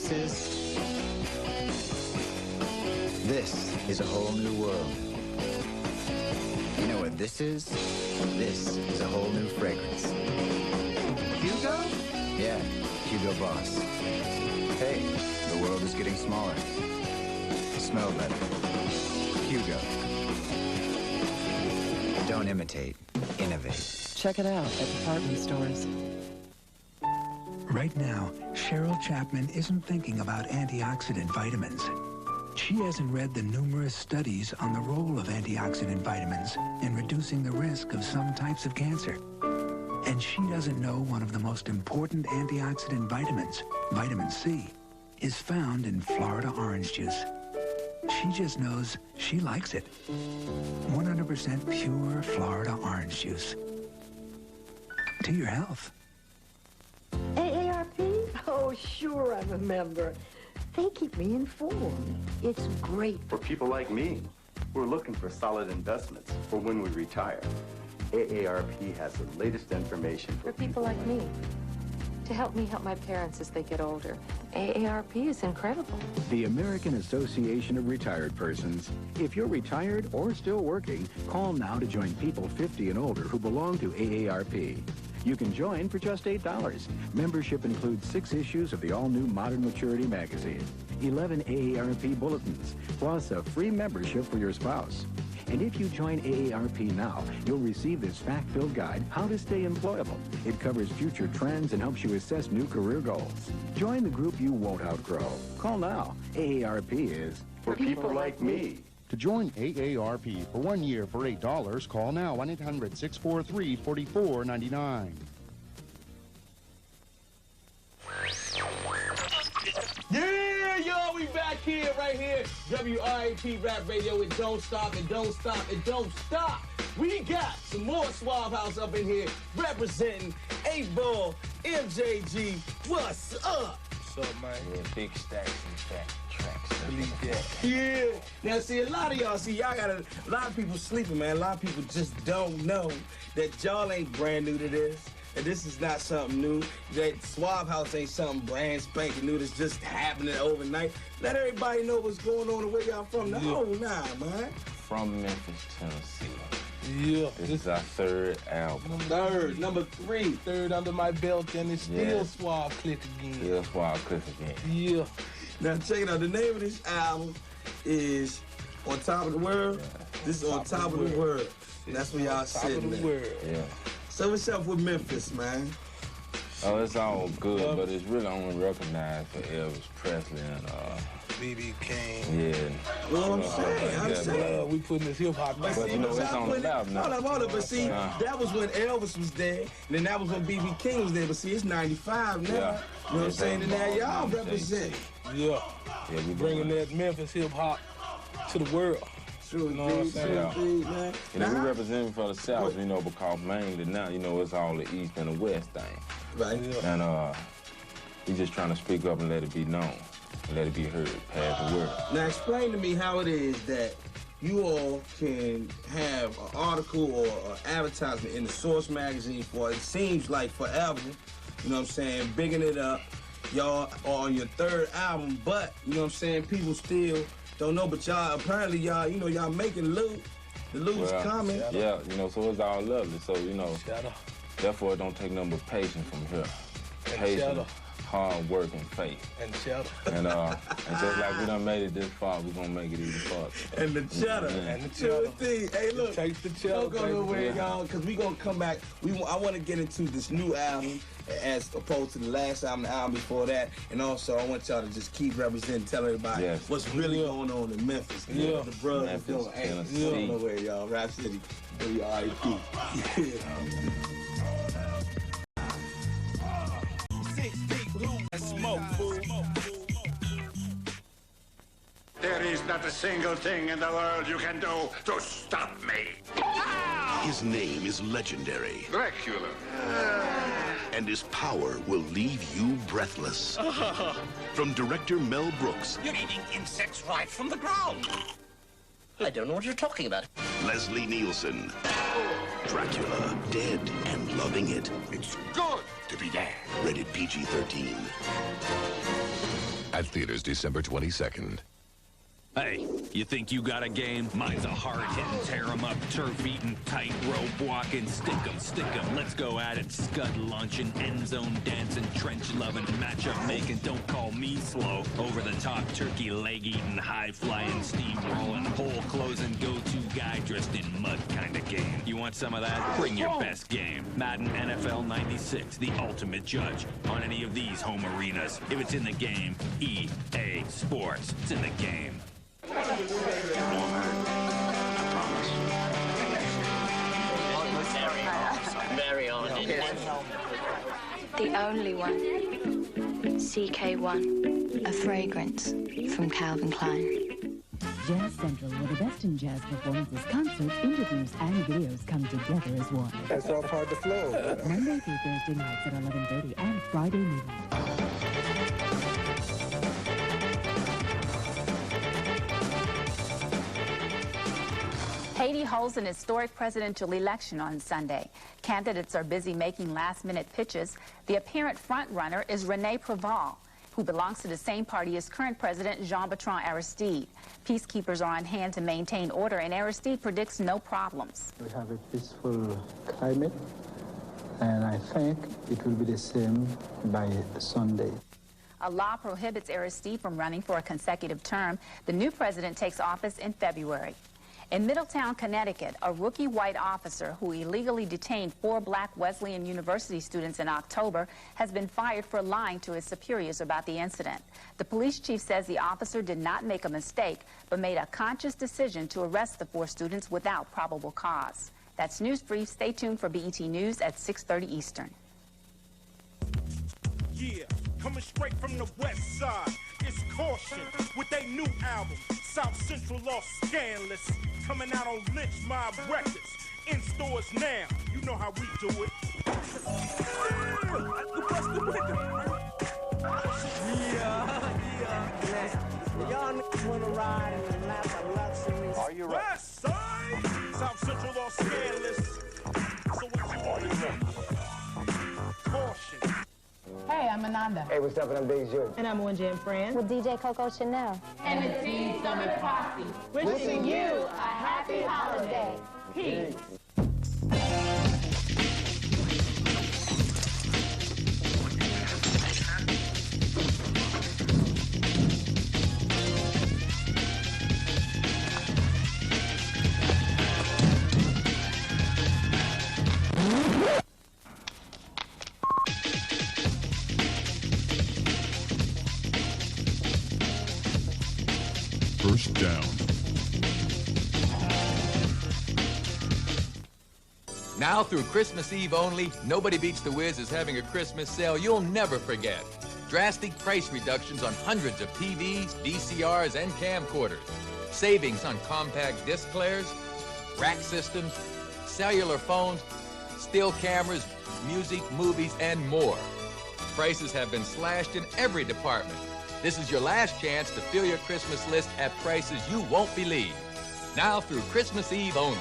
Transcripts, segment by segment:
fragrances. This is a whole new world. You know what this is? This is a whole new fragrance. Hugo? Yeah, Hugo Boss. Hey, the world is getting smaller. Smell better. Hugo. Don't imitate, innovate. Check it out at department stores. Right now, Cheryl Chapman isn't thinking about antioxidant vitamins. She hasn't read the numerous studies on the role of antioxidant vitamins in reducing the risk of some types of cancer. And she doesn't know one of the most important antioxidant vitamins, vitamin C, is found in Florida orange juice. She just knows she likes it. 100% pure Florida orange juice. To your health. AARP? Oh, sure, I'm a member. They keep me informed. It's great. For people like me, we're looking for solid investments for when we retire. AARP has the latest information for people like me, to help me help my parents as they get older. AARP is incredible. The American Association of Retired Persons. If you're retired or still working, call now to join people 50 and older who belong to AARP. You can join for just $8. Membership includes 6 issues of the all-new Modern Maturity magazine, 11 AARP bulletins, plus a free membership for your spouse. And if you join AARP now, you'll receive this fact-filled guide, How to Stay Employable. It covers future trends and helps you assess new career goals. Join the group you won't outgrow. Call now. AARP is for people like me. To join AARP for 1 year for $8, call now 1-800-643-4499. Yeah, y'all, we back here, right here. WRAP Rap Radio. It don't stop, it don't stop, it don't stop. We got some more Suave House up in here representing 8-Ball, MJG. What's up? What's up, man? Yeah, big stacks and fat tracks. Believe that. Yeah. Now, see, a lot of y'all, y'all got a lot of people sleeping, man. A lot of people just don't know that y'all ain't brand new to this. And this is not something new. That Suave House ain't something brand spanking new that's just happening overnight. Let everybody know what's going on and where y'all from. The whole nine, man. From Memphis, Tennessee. Yeah. This is our 3rd album. Number 3. 3rd under my belt, and it's still Suave Click again. Still Suave Click again. Yeah. Now, check it out. The name of this album is On Top of the World. Yeah. This is On Top of the World. That's where y'all sitting at. Yeah. So what's up with Memphis, man? Oh, it's all good, but it's really only recognized for Elvis Presley and B.B. King. Yeah. Well, I'm saying. We putting this hip-hop back. But you know, it's on the album now. Hold up. But see, that was when Elvis was there, and then that was when B.B. King was there. But see, it's 95 now. Yeah. You know what I'm saying? And now y'all represent. Yeah. Yeah, we bringing that Memphis hip-hop to the world. True, you know what I'm saying? Man. You know, we representing for the South, you know, because mainly now, you know, it's all the East and the West thing. Right. And we just trying to speak up and let it be known, and let it be heard past the word. Now, explain to me how it is that you all can have an article or an advertisement in the Source magazine for, it seems like forever, you know what I'm saying, bigging it up. Y'all are on your 3rd album, but, you know what I'm saying, people still don't know, but y'all, apparently y'all, you know, y'all making loot. The loot's coming. Yeah, you know, so it's all lovely. So, you know, therefore it don't take nothing but patience from here. Patience, hard work, and faith. And cheddar. And just like we done made it this far, we're gonna make it even farther. And the cheddar. And the cheddar. Hey, look. Take the cheddar. Don't go nowhere, y'all, because we gonna come back. I want to get into this new album as opposed to the last album, the album before that. And also, I want y'all to just keep representing, tell everybody what's really going on in Memphis. Yeah. The brothers are doing. Hey, don't go nowhere, y'all. Rap City, WRAP. 6 feet blue and smoke, fool. There is not a single thing in the world you can do to stop me. His name is legendary. Dracula. And his power will leave you breathless. From director Mel Brooks. You're eating insects right from the ground. I don't know what you're talking about. Leslie Nielsen. Dracula, dead and loving it. It's good to be dead. Rated PG-13. At theaters December 22nd. Hey, you think you got a game? Mine's a hard-hitting, tear-em-up, turf-eating, tight-rope walking, stick-em. Let's go at it, scud lunching, end-zone dancing, trench-loving, matchup making, don't call me slow. Over-the-top, turkey leg-eating, high-flying, steam-rolling, hole-closing, go-to guy dressed in mud kind of game. You want some of that? Bring your best game. Madden NFL 96, the ultimate judge on any of these home arenas. If it's in the game, EA Sports. It's in the game. Very on. The only one. CK1. A fragrance from Calvin Klein. Jazz Central, where the best in jazz performances, concerts, interviews, and videos come together as one. That's all part of the flow. Monday through Thursday nights at 11:30 and Friday midnight. Haiti holds an historic presidential election on Sunday. Candidates are busy making last-minute pitches. The apparent front-runner is René Préval, who belongs to the same party as current President Jean-Bertrand Aristide. Peacekeepers are on hand to maintain order, and Aristide predicts no problems. We have a peaceful climate, and I think it will be the same by Sunday. A law prohibits Aristide from running for a consecutive term. The new president takes office in February. In Middletown, Connecticut, a rookie white officer who illegally detained 4 black Wesleyan University students in October has been fired for lying to his superiors about the incident. The police chief says the officer did not make a mistake, but made a conscious decision to arrest the 4 students without probable cause. That's News Brief. Stay tuned for BET News at 6:30 Eastern. Yeah, coming straight from the west side. It's Caution with their new album, South Central Lost Scandalous, coming out on Lynch Mob Records. In stores now, you know how we do it. Y'all niggas wanna ride in the lap of luxury. Are you right? West side, South Central Lost Scandalous. So what you want to do? Caution. Hey, I'm Ananda. Hey, what's up? And I'm Big Joe. And I'm Wingy and Friends. With DJ Coco Chanel. And the Teen Summit Posse. Wishing you a happy holiday. Peace. First down. Now through Christmas Eve only, Nobody Beats the Wiz is having a Christmas sale you'll never forget. Drastic price reductions on hundreds of TVs, VCRs, and camcorders. Savings on compact disc players, rack systems, cellular phones, still cameras, music, movies, and more. Prices have been slashed in every department. This is your last chance to fill your Christmas list at prices you won't believe. Now through Christmas Eve only.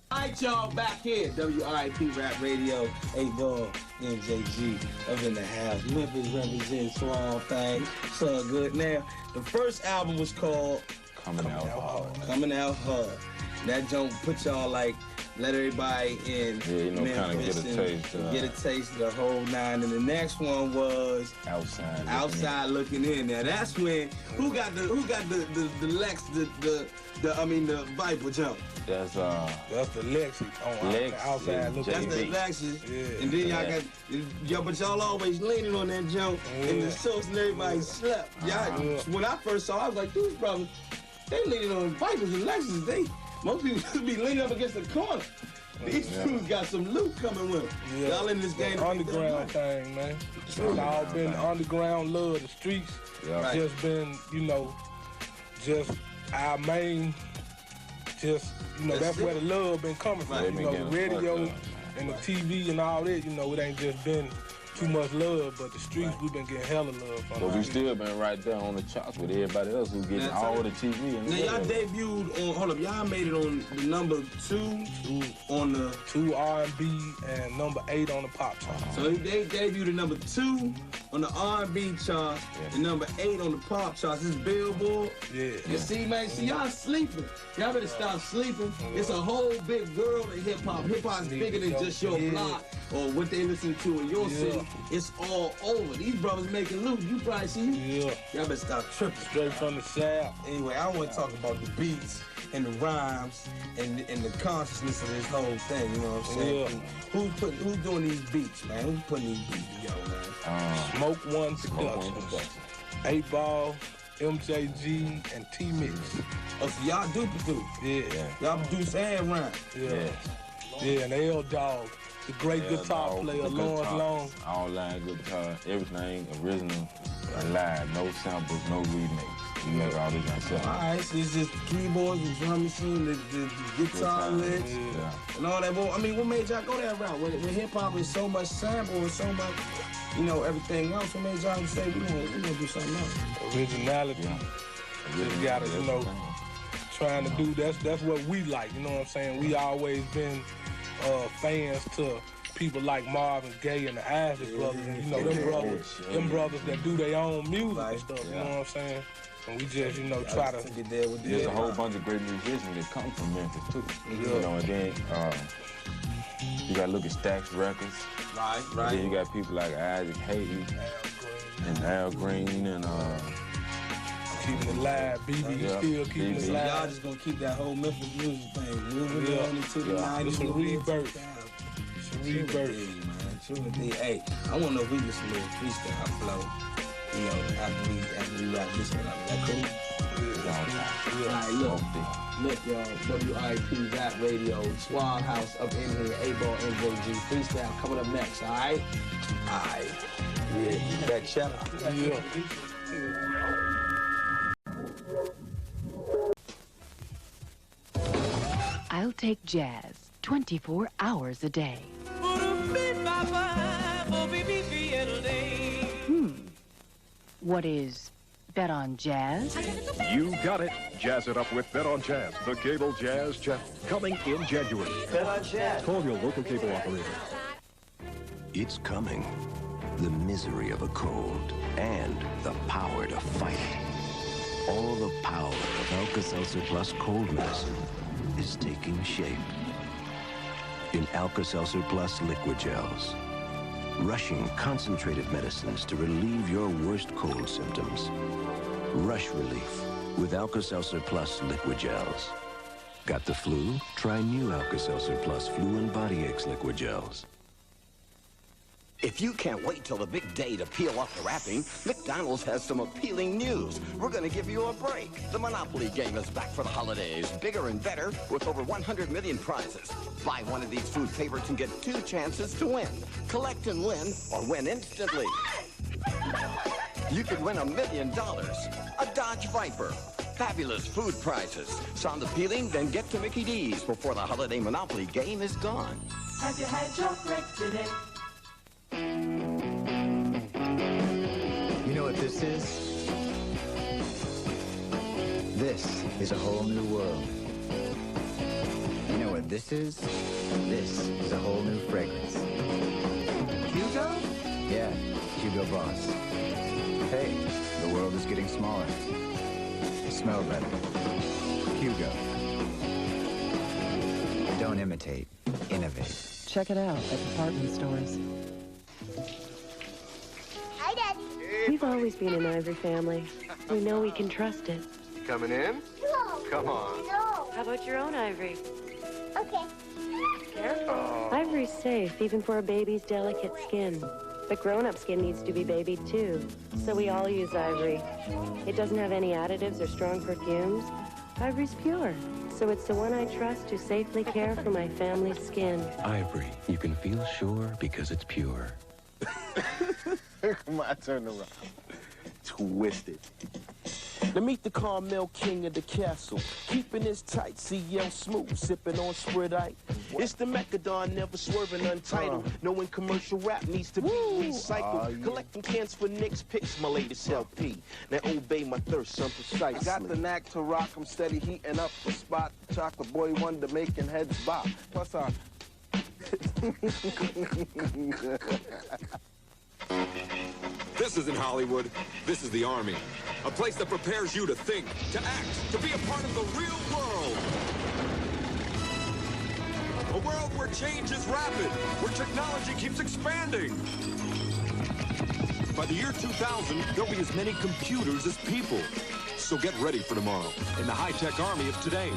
All right, y'all, back here. WRIP Rap Radio, 8-Ball, MJG up in the house. Memphis represents Swan Thing. It's all good. Now, the first album was called Coming Out Hard. Coming Out Hard. That don't put y'all like, let everybody in Memphis get a taste of the whole 9. And the next one was Outside Looking In. Now that's when who got the Lex the Viper jump. That's the Lexus on Outside Looking In. That's the Lexus. Yeah. And then y'all but y'all always leaning on that jump in the source and everybody slept. When I first saw it, I was like, these brothers, they leaning on Vipers and Lexus. Most people be leaning up against the corner. These dudes got some loot coming with them. Yeah. Y'all in this game. Underground thing, man. It's all been underground love. The streets just been, just our main, that's where the love been coming from. The radio and the TV and all that, it ain't just been too much love, but the streets, we've been getting hella love from But we still been right there on the charts with everybody else who getting all the TV. And now, y'all debuted on, hold up, y'all made it on the number 2 on the... 2 R&B and number 8 on the pop chart. So they debuted at number 2 on the R&B chart and number 8 on the pop charts. This is Billboard. Yeah. You see, man, see, y'all sleeping. Y'all better stop sleeping. It's a whole big world of hip-hop. Hip-hop is bigger than just your block or what they listen to in your city. It's all over. These brothers making loot. You probably see Yeah. Y'all better stop tripping. Straight from the south. Anyway, I want to talk about the beats and the rhymes and the consciousness of this whole thing, you know what I'm saying? Yeah. Who's doing these beats, man? Who's putting these beats together, man? Smoke One Production. 8 Ball, MJG, and T-Mix. Oh, so y'all do produce? Yeah. Y'all produce and rhyme? Yeah, and L Dog, the great guitar player, Lawrence Long. All line guitar, everything original, live, no samples, no remix. We make all this ourselves. All right, so it's just the keyboards, the drum machine, the guitar licks, and all that. Well, I mean, what made y'all go that route? When hip-hop is so much sample and so much, you know, everything else, what made y'all say, we gonna do something else? Originality. Just gotta, you know, trying to do, that's what we like, you know what I'm saying? We always been fans to people like Marvin Gaye and the Isley Brothers, and you know, them brothers that do their own music and stuff, you know what I'm saying? And we just, you know, try to get there with There's a whole bunch of great musicians that come from Memphis too. You know, and then you gotta look at Stax Records. Right. And then you got people like Isaac Hayden and Al Green and keeping it live, BB still keeping it live. Y'all just gonna keep that whole Memphis music thing moving on into the 90s. It's a rebirth. It's a rebirth. Hey, I wanna know if we get some little freestyle flow. You know, after we wrap this one up. Is that cool? All right, look, y'all, WIP Rap Radio, Squad House up in here, 8-Ball, MJG, freestyle coming up next, all right? All right. Yeah, keep that cheddar. Yeah. I'll take jazz 24 hours a day. What is Bet on Jazz? You got it. Jazz it up with Bet on Jazz, the cable jazz channel, coming in January. Bet on Jazz. Call your local cable operator. It's coming. The misery of a cold and the power to fight it. All the power of Alka-Seltzer Plus cold medicine is taking shape in Alka-Seltzer Plus liquid gels. Rushing concentrated medicines to relieve your worst cold symptoms. Rush relief with Alka-Seltzer Plus liquid gels. Got the flu? Try new Alka-Seltzer Plus flu and body aches liquid gels. If you can't wait till the big day to peel off the wrapping, McDonald's has some appealing news. We're going to give you a break. The Monopoly game is back for the holidays, bigger and better, with over 100 million prizes. Buy one of these food favorites and get 2 chances to win. Collect and win, or win instantly. You could win $1 million, a Dodge Viper. Fabulous food prizes. Sound appealing? Then get to Mickey D's before the holiday Monopoly game is gone. Have you had your break today? You know what this is? This is a whole new world. You know what this is? This is a whole new fragrance. Hugo? Yeah, Hugo Boss. Hey, the world is getting smaller. Smell better. Hugo. Don't imitate, innovate. Check it out at department stores. Hi, Daddy. We've always been an Ivory family. We know we can trust it. You coming in? No. Come on. No. How about your own Ivory? Okay. Careful. Ivory's safe, even for a baby's delicate skin. But grown-up skin needs to be babied, too. So we all use Ivory. It doesn't have any additives or strong perfumes. Ivory's pure. So it's the one I trust to safely care for my family's skin. Ivory, you can feel sure because it's pure. My turn around. Twisted. Now meet the Carmel King of the castle. Keeping his tight, CL smooth, sipping on Sprite. It's the Mechadon, never swerving untitled. Knowing commercial rap needs to be recycled. Collecting cans for Nick's picks, my latest LP. Now obey my thirst, son, precisely. I got the knack to rock, I'm steady heating up the spot. Chocolate boy wonder making heads bop. Plus This isn't Hollywood. This is the Army. A place that prepares you to think, to act, to be a part of the real world. A world where change is rapid, where technology keeps expanding. By the year 2000, there'll be as many computers as people. So get ready for tomorrow in the high-tech army of today.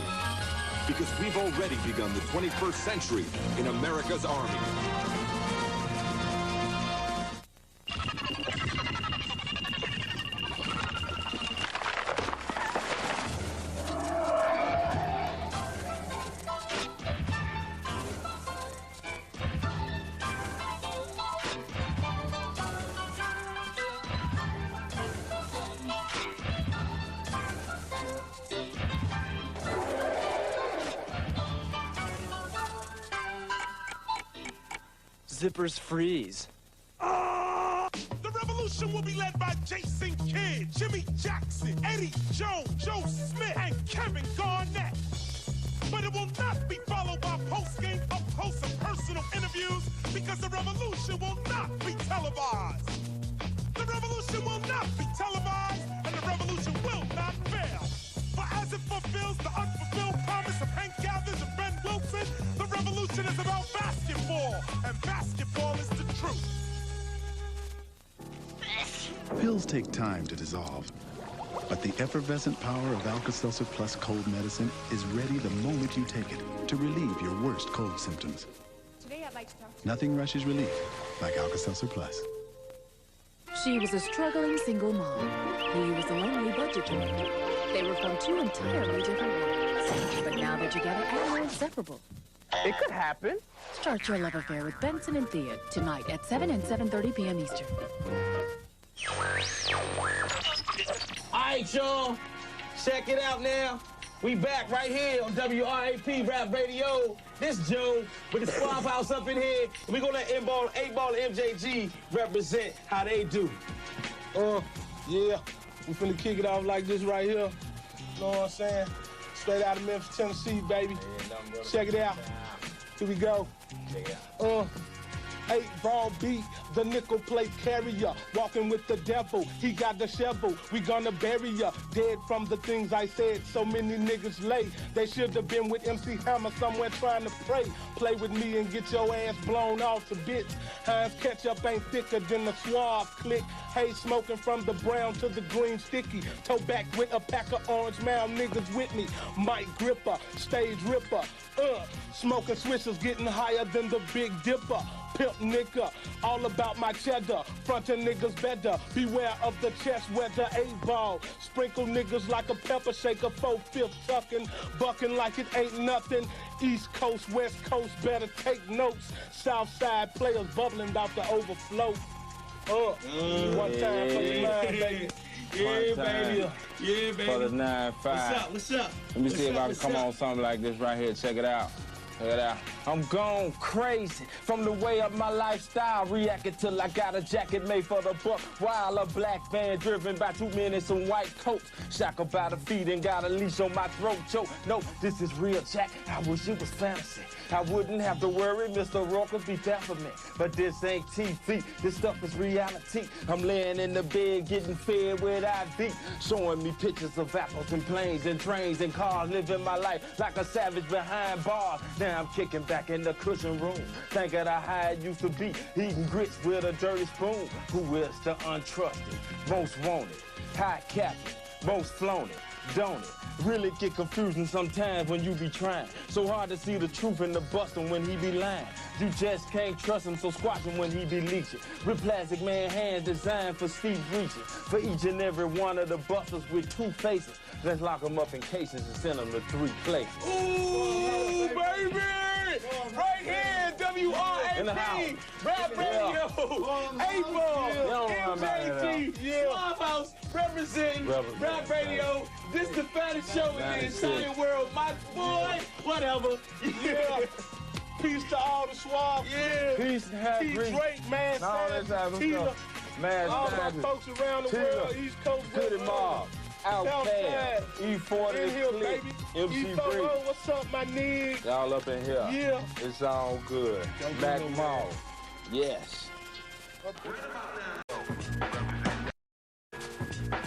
Because we've already begun the 21st century in America's Army. Zippers freeze. The revolution will be led by Jason Kidd, Jimmy Jackson, Eddie Jones, Joe Smith, and Kevin Garnett. But it will not be followed by post-game, up-close, and personal interviews because the revolution will not be televised. The revolution will not be televised, and the revolution will not fail. For as it fulfills the unfulfilled promise of Hank Gathers and Ben Wilson, the revolution is about basketball, and basketball is the truth. Pills take time to dissolve, but the effervescent power of Alka-Seltzer Plus cold medicine is ready the moment you take it to relieve your worst cold symptoms. Today I'd like to talk to Nothing rushes relief like Alka-Seltzer Plus. She was a struggling single mom. He was a lonely budget director. They were from two entirely different worlds. But now they're together and are inseparable. It could happen. Start your love affair with Benson and Thea tonight at 7 and 7:30 p.m. Eastern. All right, y'all. Check it out now. We back right here on WRAP Rap Radio. This Joe with the Swamp House up in here. And we're going to let 8-Ball and MJG represent how they do. Yeah. We finna kick it off like this right here. You know what I'm saying? Straight out of Memphis, Tennessee, baby. Check it out. Here we go. Check it out. 8-Ball beat, the nickel plate carrier, walking with the devil, he got the shovel, we gonna bury ya, dead from the things I said, so many niggas lay, they should have been with MC Hammer somewhere trying to pray, play with me and get your ass blown off to bits, Heinz ketchup ain't thicker than the Suave click, hay smoking from the brown to the green sticky, toe back with a pack of Orange Mound niggas with me, Mike Gripper, stage ripper, smoking swishers getting higher than the Big Dipper. Pimp nigga, all about my cheddar. Frontin' niggas better. Beware of the chest weather. 8-Ball. Sprinkle niggas like a pepper shaker. 4/5 tucking. Bucking like it ain't nothing. East Coast, West Coast, better take notes. South side players bubbling out the overflow. One time for the line, baby. Yeah, baby. Yeah, baby. For the 9-5. What's up? Let me see if I can come on something like this right here. Check it out. Check it out. I'm gone crazy from the way of my lifestyle. Reacting till I got a jacket made for the buck. While a black van driven by 2 men in some white coats. Shackled by the feet and got a leash on my throat choke. No, this is real, Jack. I wish it was fantasy. I wouldn't have to worry, Mr. Rocker be there for me. But this ain't TV, this stuff is reality. I'm laying in the bed getting fed with IV. Showing me pictures of apples and planes and trains and cars. Living my life like a savage behind bars. Now I'm kicking back in the cushion room. Thinking of how it used to be. Eating grits with a dirty spoon. Who is the untrusted? Most wanted. High captain. Most flown it. Don't it? Really get confusing sometimes when you be trying. So hard to see the truth in the bustin' when he be lying. You just can't trust him, so squash him when he be leeching. With plastic man hands designed for steep reaching. For each and every one of the busters with 2 faces. Let's lock them up in cases and send them to 3 places. Ooh, baby! Right here, WRAP, Rap Radio, 8-Ball, MJG, Swamp House, representing Rap Radio. This is the fattest show in the entire world. My boy, whatever. Yeah. Peace to all the swabs. Yeah. Peace and happy. T. Drake, man. No, let's have him go. Man, all my folks around the world, East Coast. Goody Mob. Outside. E40 in here, Click. baby. MC E40, Bree. what's up, my nigga? Y'all up in here. Yeah. It's all good. Black Mall. Yes.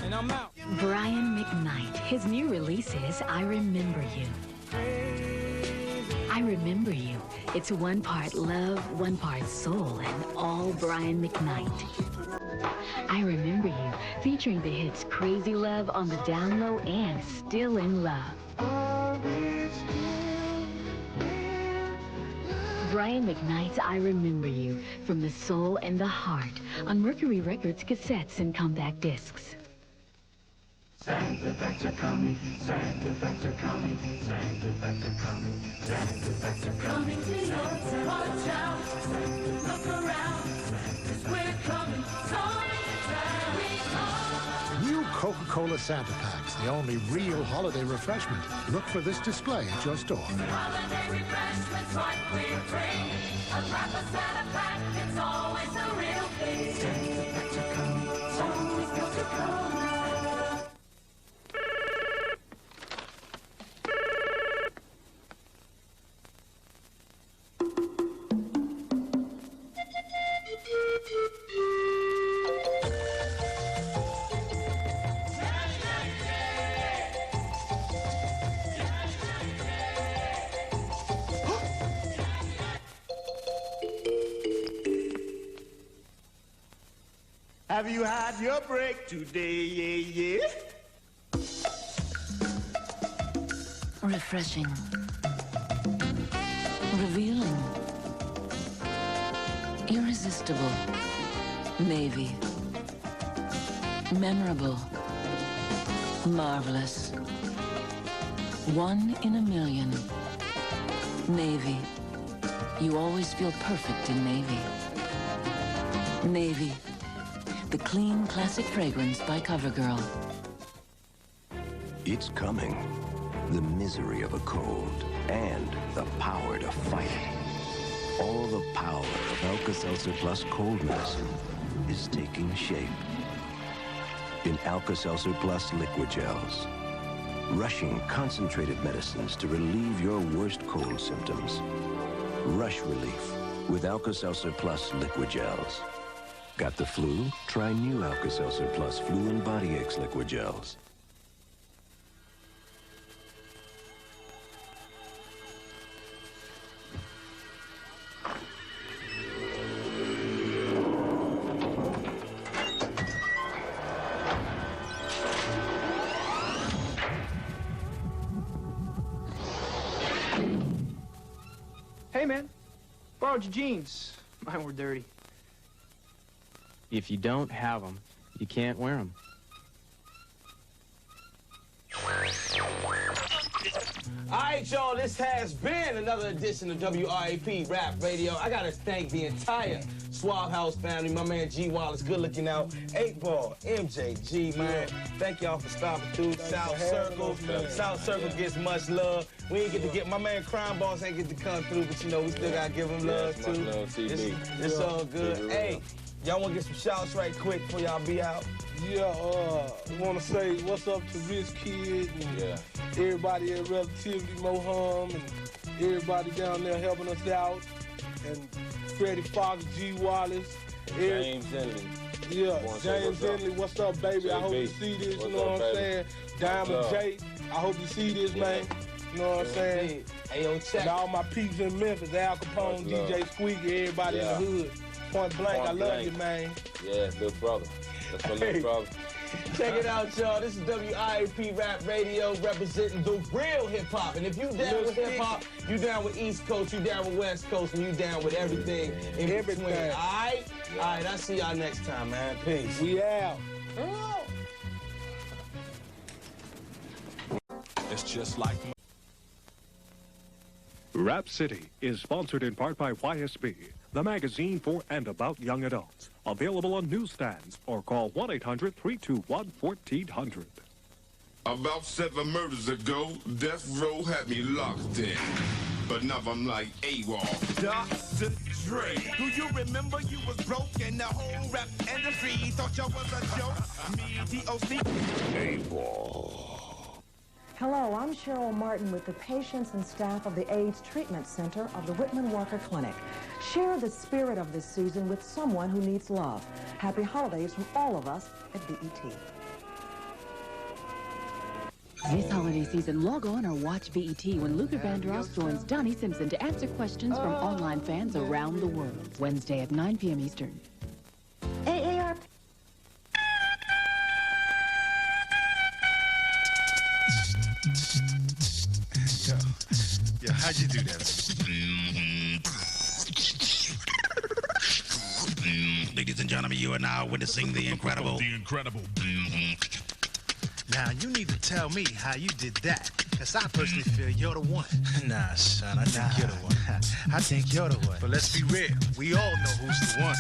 And I'm out. Brian McKnight. His new release is I Remember You. I Remember You. It's one part love, one part soul, and all Brian McKnight. I Remember You, featuring the hits Crazy Love, On the Down Low, and Still in Love. Brian McKnight's I Remember You, from the soul and the heart, on Mercury Records cassettes and compact discs. Santa effects are coming, Santa effects are coming, Santa effects are coming, Santa effects are coming to your watch out, look around, 'cause we're coming, New Coca-Cola Santa Packs, the only real holiday refreshment. Look for this display at your store. holiday refreshments like we're free. A wrap a Santa pack, it's always a real thing. Santa effects are coming, it's always Coca-Cola. Have you had your break today? Yeah, yeah. Refreshing. Revealing. Irresistible. Navy. Memorable. Marvelous. One in a million. Navy. You always feel perfect in Navy. Navy. The clean, classic fragrance by CoverGirl. It's coming. The misery of a cold and the power to fight it. All the power of Alka-Seltzer Plus cold medicine is taking shape. In Alka-Seltzer Plus liquid gels. Rushing concentrated medicines to relieve your worst cold symptoms. Rush relief with Alka-Seltzer Plus liquid gels. Got the flu? Try new Alka-Seltzer Plus Flu and Body Aches liquid gels. Hey, man. Borrowed your jeans. Mine were dirty. If you don't have them, you can't wear them. All right, y'all, this has been another edition of WRAP Rap Radio. I gotta thank the entire Swab House family, my man G Wallace, good looking out, 8 Ball, MJG, man. Thank y'all for stopping through. South Circle. South Circle gets much love. We ain't get to get, my man Crime Boss ain't get to come through, but you know, we still gotta give him love, too. It's all good. Hey, y'all wanna get some shouts right quick before y'all be out? Yeah, want to say what's up to Rich Kid and everybody at Relativity, Moham, and everybody down there helping us out, and Freddie Fox, G Wallace, James Henley. Yeah, James Henley, what's up, baby? I hope you see this, you know what I'm saying? Diamond J, I hope you see this, man. You know what I'm saying? Hey, yo, check. And all my peeps in Memphis, Al Capone, DJ Squeaky, everybody in the hood. Point blank, I love you, man. Yeah, little brother. That's my little brother. Check it out, y'all. This is WIAP Rap Radio representing the real hip-hop. And if you down with hip-hop, you down with East Coast, you down with West Coast, and you down with everything in between. All right? All right, I'll see y'all next time, man. Peace. We out. It's just like... Rap City is sponsored in part by YSB, the magazine for and about young adults. Available on newsstands or call 1-800-321-1400. About 7 murders ago, death row had me locked in. but now I'm like AWOL. Dr. Dre, do you remember you was broke and the whole rap industry thought y'all was a joke? Me, D.O.C. AWOL. Hello, I'm Cheryl Martin with the patients and staff of the AIDS Treatment Center of the Whitman Walker Clinic. Share the spirit of this season with someone who needs love. Happy holidays from all of us at BET. This holiday season, log on or watch BET when Luther Vandross joins Donnie Simpson to answer questions from online fans around the world. Wednesday at 9 p.m. Eastern. AARP. Yo, how'd you do that? Ladies and gentlemen, you are now witnessing the incredible. The incredible. Now, you need to tell me how you did that, because I personally feel you're the one. Nah, son, I think you're the one. I think you're the one. But let's be real. We all know who's the one.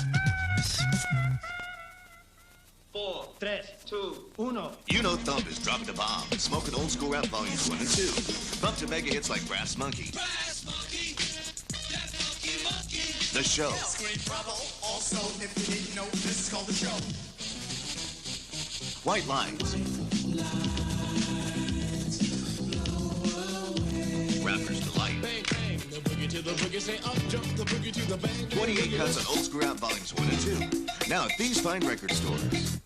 4, 3, 2, 1. You know Thump is dropping the bomb, smoking old school rap volumes 1 and 2. Thump to mega hits like Brass Monkey. Brass Monkey, that funky monkey. The Show. Scream Bravo. Also, if you didn't know, this is called The Show. White Lines. Rapper's Delight. Bang, bang, the boogie to the boogie, say up, jump the boogie to the bang. 28 cuts on old school rap volumes 1 and 2. Now at these fine record stores.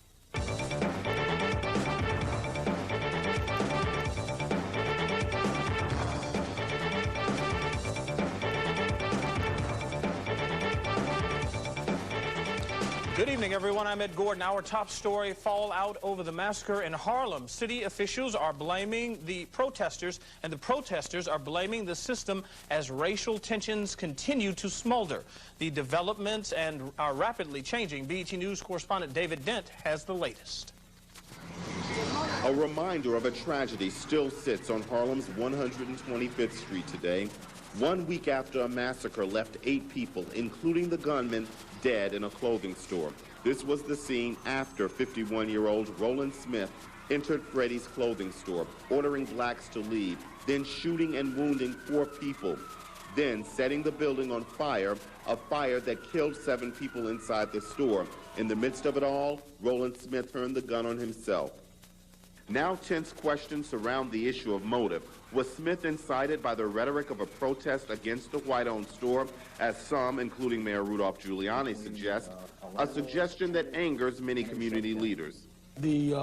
Good evening, everyone. I'm Ed Gordon. Our top story, fallout over the massacre in Harlem. City officials are blaming the protesters, and the protesters are blaming the system as racial tensions continue to smolder. The developments are rapidly changing. BET News correspondent David Dent has the latest. A reminder of a tragedy still sits on Harlem's 125th Street today. 1 week after a massacre left 8 people, including the gunman, dead in a clothing store. This was the scene after 51-year-old Roland Smith entered Freddie's clothing store, ordering blacks to leave, then shooting and wounding 4 people, then setting the building on fire, a fire that killed 7 people inside the store. In the midst of it all, Roland Smith turned the gun on himself. Now tense questions surround the issue of motive. Was Smith incited by the rhetoric of a protest against the white-owned store, as some, including Mayor Rudolph Giuliani, suggest, a suggestion that angers many community leaders? The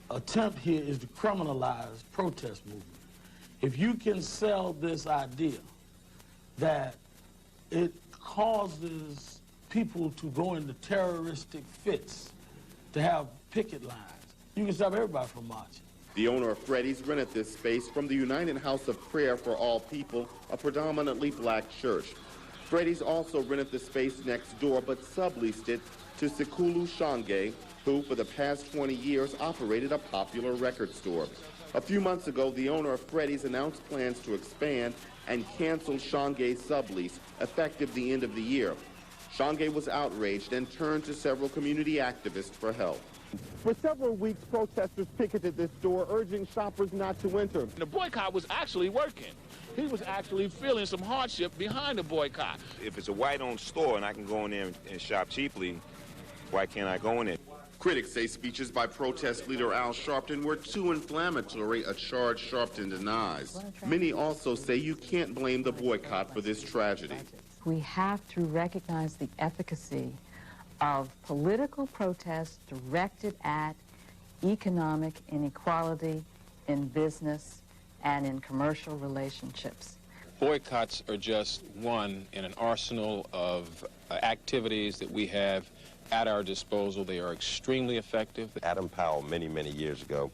attempt here is to criminalize protest movement. If you can sell this idea that it causes people to go into terroristic fits, to have picket lines, you can stop everybody from marching. The owner of Freddie's rented this space from the United House of Prayer for All People, a predominantly black church. Freddie's also rented the space next door, but subleased it to Sekulu Shange, who for the past 20 years operated a popular record store. A few months ago, the owner of Freddie's announced plans to expand and cancel Shange's sublease, effective the end of the year. Shange was outraged and turned to several community activists for help. For several weeks, protesters picketed this store, urging shoppers not to enter. The boycott was actually working. He was actually feeling some hardship behind the boycott. If it's a white-owned store and I can go in there and shop cheaply, why can't I go in it? Critics say speeches by protest leader Al Sharpton were too inflammatory, a charge Sharpton denies. Many also say you can't blame the boycott for this tragedy. We have to recognize the efficacy of political protests directed at economic inequality in business and in commercial relationships. Boycotts are just one in an arsenal of activities that we have at our disposal. They are extremely effective. Adam Powell, many years ago,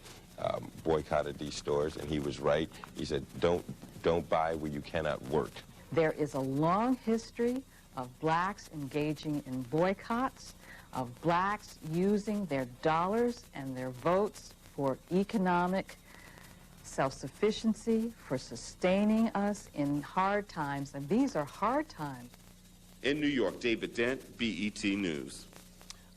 boycotted these stores, and he was right. He said, don't buy where you cannot work. There is a long history of blacks engaging in boycotts, of blacks using their dollars and their votes for economic self-sufficiency, for sustaining us in hard times, and these are hard times. In New York, David Dent, BET News.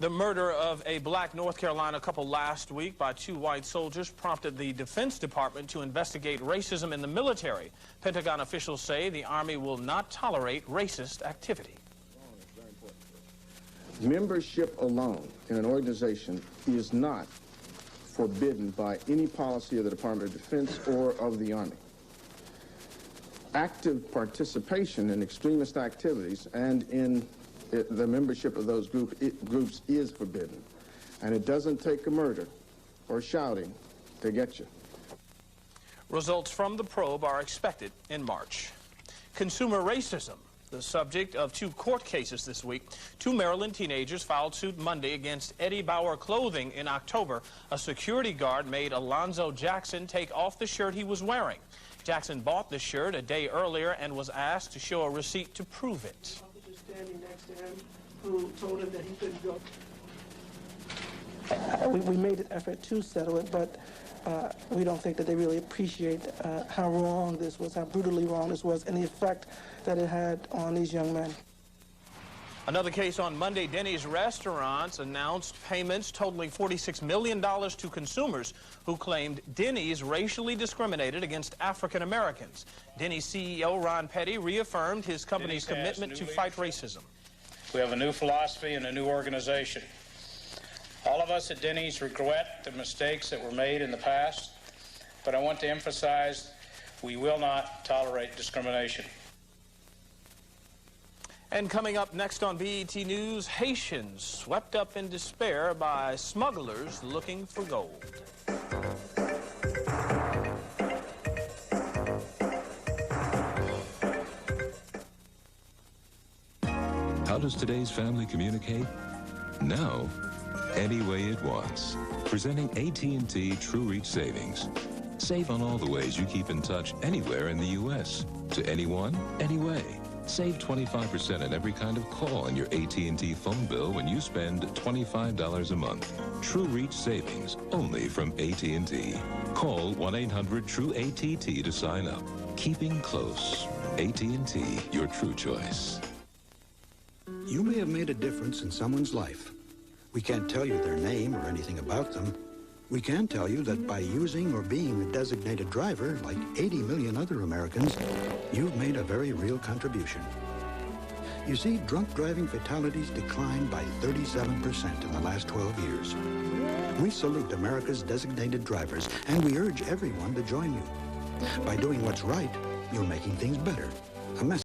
The murder of a black North Carolina couple last week by two white soldiers prompted the Defense Department to investigate racism in the military. Pentagon officials say the Army will not tolerate racist activity. Membership alone in an organization is not forbidden by any policy of the Department of Defense or of the Army. Active participation in extremist activities and in the membership of those groups is forbidden. And it doesn't take a murder or shouting to get you. Results from the probe are expected in March. Consumer racism, the subject of two court cases this week. Two Maryland teenagers filed suit Monday against Eddie Bauer Clothing in October. A security guard made Alonzo Jackson take off the shirt he was wearing. Jackson bought the shirt a day earlier and was asked to show a receipt to prove it. Standing next to him, who told him that he couldn't go. We made an effort to settle it, but we don't think that they really appreciate how wrong this was, how brutally wrong this was, and the effect that it had on these young men. Another case on Monday, Denny's restaurants announced payments totaling $46 million to consumers who claimed Denny's racially discriminated against African Americans. Denny's CEO Ron Petty reaffirmed his company's commitment to fight racism. We have a new philosophy and a new organization. All of us at Denny's regret the mistakes that were made in the past, but I want to emphasize we will not tolerate discrimination. And coming up next on BET News, Haitians swept up in despair by smugglers looking for gold. How does today's family communicate? Now, any way it wants. Presenting AT&T True Reach Savings. Save on all the ways you keep in touch anywhere in the U.S. To anyone, anyway. Save 25% on every kind of call on your AT&T phone bill when you spend $25 a month. True Reach Savings, only from AT&T. Call 1-800-TRUE-ATT to sign up. Keeping close. AT&T, your true choice. You may have made a difference in someone's life. We can't tell you their name or anything about them. We can tell you that by using or being a designated driver, like 80 million other Americans, you've made a very real contribution. You see, drunk driving fatalities declined by 37% in the last 12 years. We salute America's designated drivers, and we urge everyone to join you. By doing what's right, you're making things better. A message